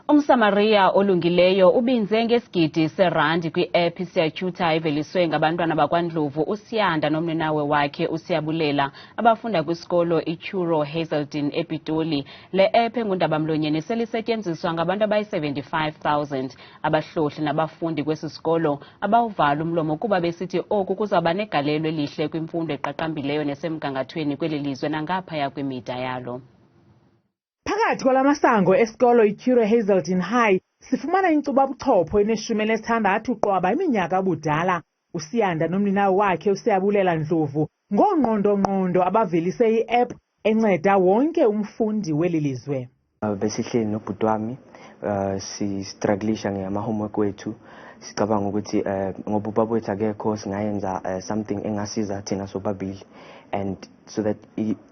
Umsamariya olungileyo ubinze ngesigidi seerandi kwi-APP i-Siyatutor eveliswe ngabantwana bakwa Ndlovu, uSiyanda nomninawe wakhe uSiyabulela abafunda kwisikolo i-Curro Hazeldean ePitoli. Le app engundabamlonyeni sele isetyenziswa ngabantu abayi-75,000 abahlohli nabafundi kwesisikolo abawuval'umlomo kuba besithi oku kuzawuba negalelo elihle kwimfundo eqaqambileyo nesemgangathweni kweli lizwe nangaphaya kwimida yalo. Phakathi kwalamasango esikolo i-Curro Hazeldean High sifumana inkcubabuchopho ene-16 uqwaba iminyaka budala uSiyanda nomninawe wakhe uSiyabulela Ndlovu ngoongqondo-ngqondo abavelise i-app enceda wonke umfundi weli lizwe. Besihleli nobhuti wami si-strugglisha ngama-homework wethu sicabanga ukuthi ngoba ubaba wethu akekho singayenza something engasiza thina sobabili and so that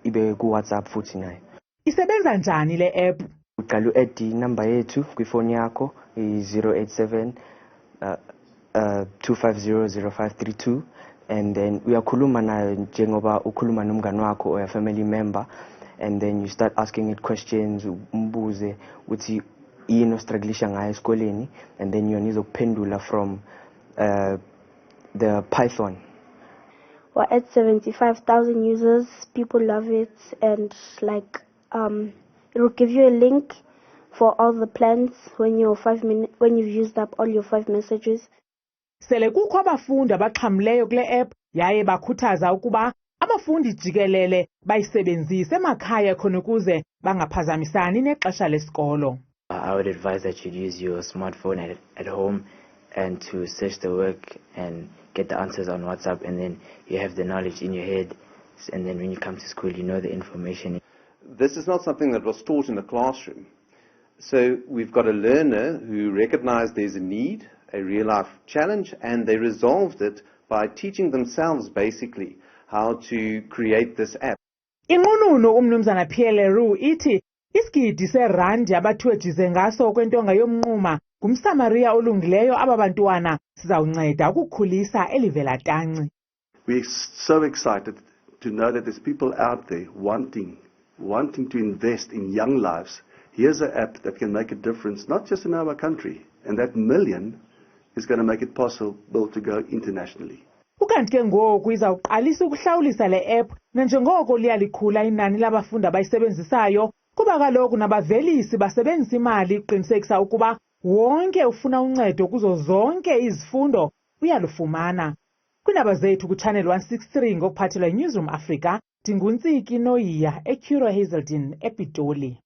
ibe ku-WhatsApp futhi nayo. Isebenza njani le app? Uqala u-add inamba yethu kwifoni yakho i-087 2500532 and then uyakhuluma nayo njengoba ukhuluma nomngane wakho or family member and then you start asking it questions, umbuze uthi yini ostrugglisha ngayo esikoleni and then yona izokuphendula from the Python. We're at 75,000 users. People love it, and it will give you a link for all the plans when you've used up all your 5 messages. Sele kukho abafundi abaxhamleyo kule app yaye bakhuthaza ukuba abafundi jikelele bayisebenzise emakhaya khona ukuze bangaphazamisani nexesha lesikolo. I would advise that you use your smartphone at home and to search the work and get the answers on WhatsApp, and then you have the knowledge in your head, and then when you come to school you know the information. This is not something that was taught in the classroom. So we've got a learner who recognized there's a need, a real life challenge, and they resolved it by teaching themselves basically how to create this app. Inqununu umnumzana PLRU ithi isigidi seerandi abathwejize ngaso kwentonga yomnquma ngumsamariya olungileyo abantwana sizawunceda ukukhulisa elivelatanci. We're so excited to know that there's people out there wanting to invest in young lives. Here's an app that can make a difference, not just in our country, and that million is going to make it possible to go internationally. Ukanti ke ngoku izawuqalisa ukuhlawulisa le app nanjengoko liyalikhula inani labafundi abayisebenzisayo kuba kaloku nabavelisi basebenzisa imali uqinisekisa ukuba wonke ufuna uncedo kuzo zonke izifundo uyalufumana. Kwiindaba zethu kuChannel 163 ngokuphathelwa yiNewsroom Africa, ndinguntsiki Noyiya eCurro Hazeldean ePitoli.